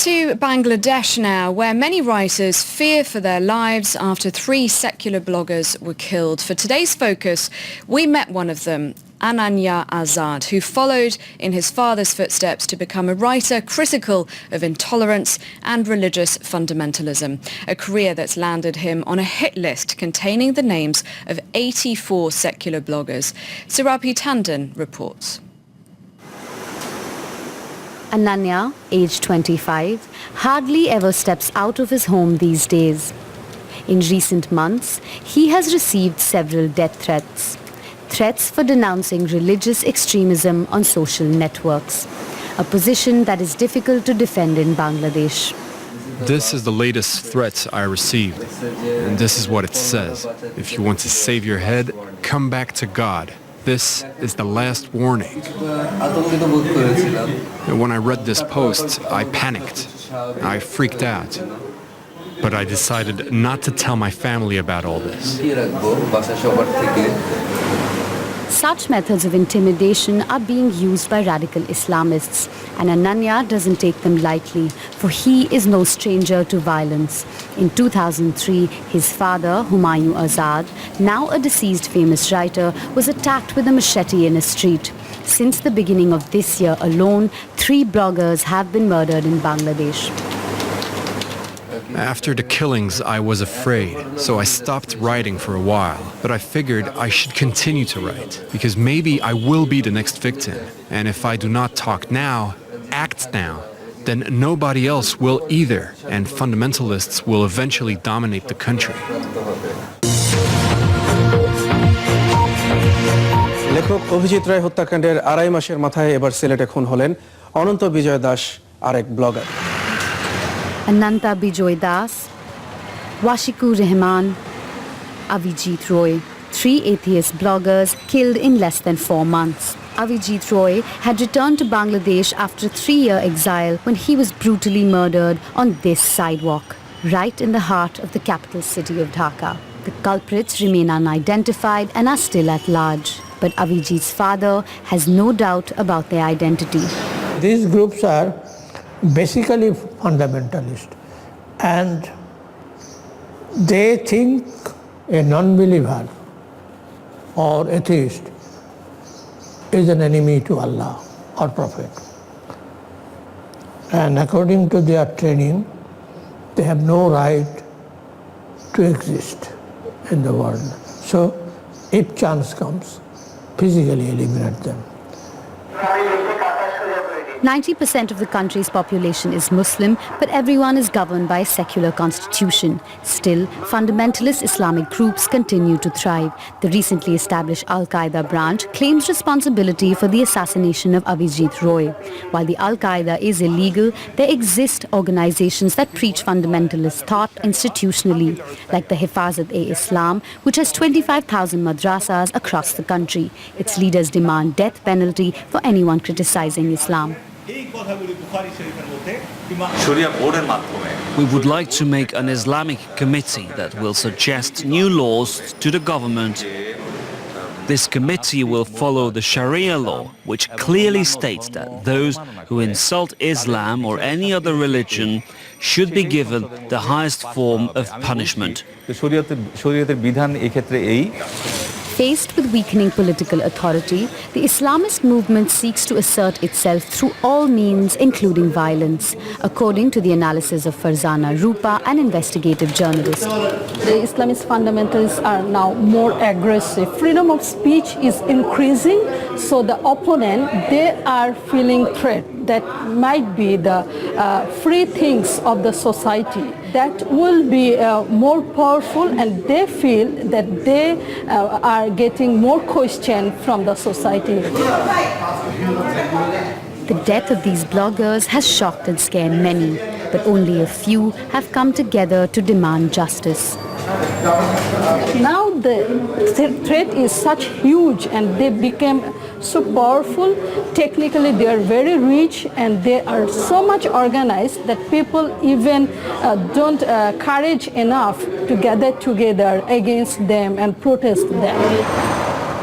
to Bangladesh now, where many writers fear for their lives after 3 secular bloggers were killed. For today's focus, we met one of them, Ananya Azad, who followed in his father's footsteps to become a writer critical of intolerance and religious fundamentalism, a career that's landed him on a hit list containing the names of 84 secular bloggers. Surabhi TANDON reports. Ananya, aged 25, hardly ever steps out of his home these days. In recent months, he has received several death threats. Threats for denouncing religious extremism on social networks, a position that is difficult to defend in Bangladesh. This is the latest threat I received, and this is what it says. If you want to save your head, come back to God. This is the last warning. When I read this post, I panicked. I freaked out. But I decided not to tell my family about all this. Such methods of intimidation are being used by radical Islamists, and Ananya doesn't take them lightly, for he is no stranger to violence. In 2003, his father, Humayun Azad, now a deceased famous writer, was attacked with a machete in a street. Since the beginning of this year alone, 3 bloggers have been murdered in Bangladesh. After the killings, I was afraid, so I stopped writing for a while. But I figured I should continue to write, because maybe I will be the next victim. And if I do not talk now, act now, then nobody else will either, and fundamentalists will eventually dominate the country. লেখক অভিজিৎ রায় হত্যাকাণ্ডের 2.5 মাসের মাথায় এবার সিলেটে খুন হলেন অনন্ত বিজয় দাস, আরেক blogger. Ananta Bijoy Das, Washikur Rahman, Avijit Roy, 3 atheist bloggers killed in less than 4 months. Avijit Roy had returned to Bangladesh after a 3-year exile when he was brutally murdered on this sidewalk, right in the heart of the capital city of Dhaka. The culprits remain unidentified and are still at large, but Avijit's father has no doubt about their identity. These groups are basically fundamentalist, and they think a non-believer or atheist is an enemy to Allah or Prophet, and according to their training they have no right to exist in the world. So if chance comes, physically eliminate them. 90% of the country's population is Muslim, but everyone is governed by a secular constitution. Still, fundamentalist Islamic groups continue to thrive. The recently established Al-Qaeda branch claims responsibility for the assassination of Avijit Roy. While the Al-Qaeda is illegal, there exist organizations that preach fundamentalist thought institutionally, like the Hifazat-e-Islam, which has 25,000 madrasas across the country. Its leaders demand death penalty for anyone criticizing Islam. We would like to make an Islamic committee that will suggest new laws to the government. This committee will follow the Sharia law, which clearly states that those who insult Islam or any other religion should be given the highest form of punishment. Faced with weakening political authority, the Islamist movement seeks to assert itself through all means, including violence, according to the analysis of Farzana Rupa, an investigative journalist. The Islamist fundamentalists are now more aggressive. Freedom of speech is increasing, so the opponent, they are feeling threat. That might be the free things of the society that will be more powerful, and they feel that they are getting more question from the society. The death of these bloggers has shocked and scared many, but only a few have come together to demand justice. Now the threat is such huge, and they became so powerful. Technically they are very rich, and they are so much organized that people even don't courage enough to gather together against them and protest them.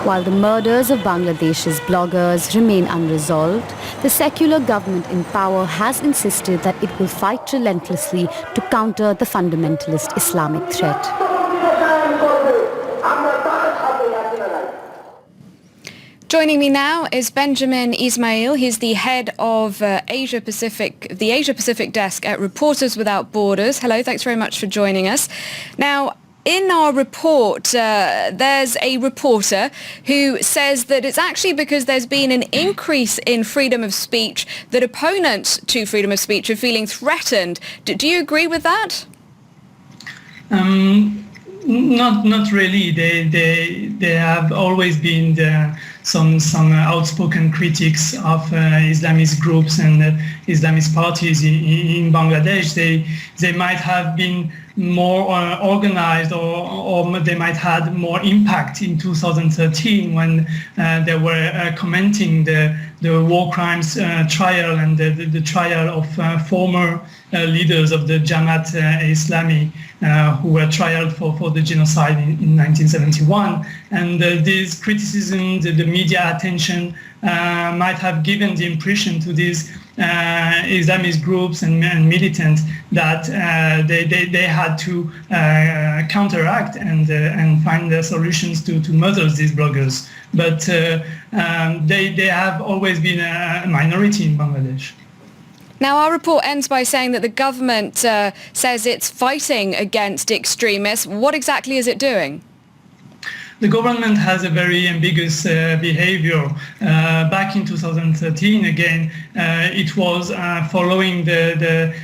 While the murders of Bangladesh's bloggers remain unresolved, the secular government in power has insisted that it will fight relentlessly to counter the fundamentalist Islamic threat. Joining me now is Benjamin ISMAԻL. He's the head of the Asia Pacific desk at Reporters Without Borders. Hello, thanks very much for joining us. Now, in our report, there's a reporter who says that it's actually because there's been an increase in freedom of speech that opponents to freedom of speech are feeling threatened. Do you agree with that? Not really. They have always been some outspoken critics of Islamist groups and Islamist parties in Bangladesh. They might have been more organized or they might have had more impact in 2013 when they were commenting the war crimes trial and the trial of former leaders of the Jamaat Islami who were trialed for the genocide in 1971. And this criticism, the media attention might have given the impression to these Islamist groups and militants that they had to counteract and find the solutions to murder these bloggers. But they have always been a minority in Bangladesh. Now, our report ends by saying that the government says it's fighting against extremists. What exactly is it doing? The government has a very ambiguous behavior. Back in 2013, again, it was following the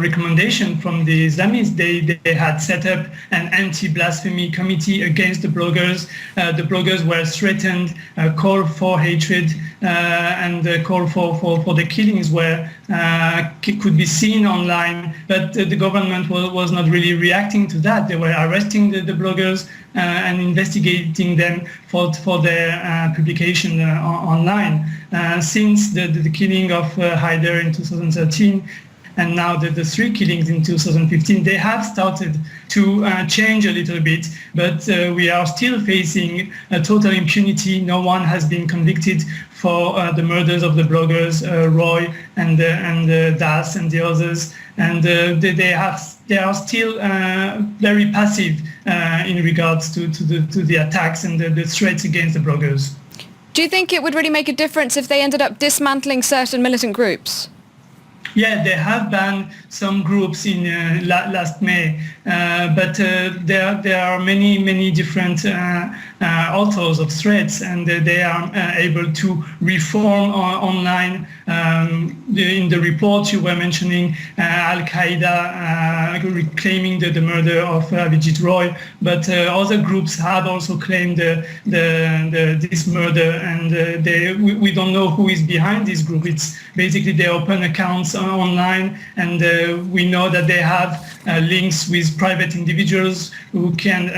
recommendation from the Islamists. They had set up an anti-blasphemy committee against the bloggers. The bloggers were threatened, call for hatred, and the call for the killings could be seen online. But the government was not really reacting to that. They were arresting the bloggers and investigating them for their publication online. Since the killing of Haider in 2013 and now the three killings in 2015, they have started to change a little bit, but we are still facing a total impunity. No one has been convicted for the murders of the bloggers, Roy and Das and the others, and they are still very passive in regards to the attacks and the threats against the bloggers. Do you think it would really make a difference if they ended up dismantling certain militant groups? Yeah, they have banned some groups in last May, but there are many different authors of threats, and they are able to reform online. In the report you were mentioning Al-Qaeda reclaiming the murder of Avijit Roy, but other groups have also claimed this murder, and we don't know who is behind this group. It's basically they open accounts online, and we know that they have links with private individuals who can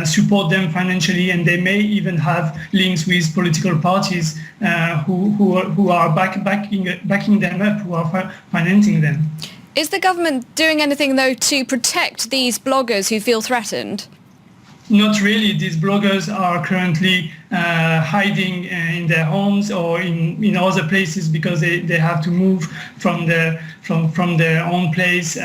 support them financially, and they may even have links with political parties who are backing them up, who are financing them. Is the government doing anything, though, to protect these bloggers who feel threatened? Not really. These bloggers are currently hiding in their homes or in other places because they have to move from their own place.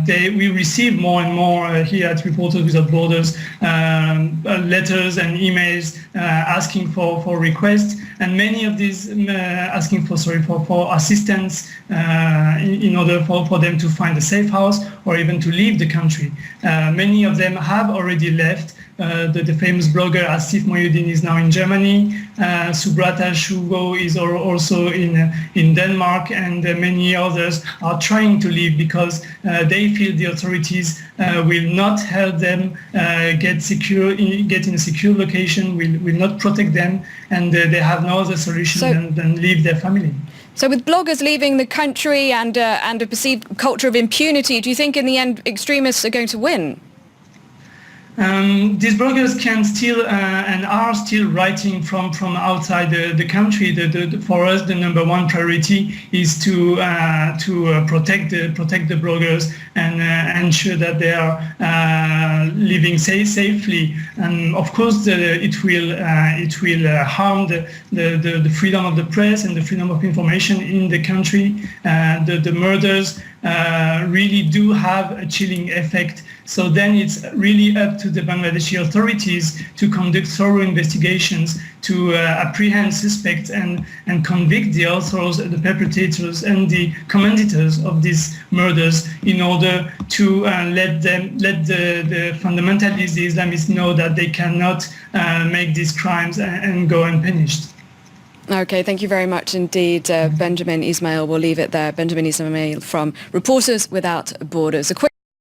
We receive more and more here at Reporters Without Borders letters and emails asking for requests, and many of these asking for assistance in order for them to find a safe house or even to leave the country. Many of them have already left. The famous blogger Asif Mohyuddin is now in Germany. Subrata Shugo is also in Denmark, and many others are trying to leave because they feel the authorities will not help them get in a secure location, will not protect them, and they have no other solution than leave their family. So with bloggers leaving the country and a perceived culture of impunity, do you think in the end extremists are going to win? these bloggers can still and are still writing from outside the country. For us, the number one priority is to protect the bloggers and ensure that they are living safely. And of course, it will harm the freedom of the press and the freedom of information in the country. The murders really do have a chilling effect. So then it's really up to the Bangladeshi authorities to conduct thorough investigations, to apprehend suspects and convict the authors, the perpetrators and the commentators of these murders in order to let the fundamentalists, the Islamists know that they cannot make these crimes and go unpunished. Okay, thank you very much indeed, Benjamin Ismail. We'll leave it there. Benjamin Ismail from Reporters Without Borders.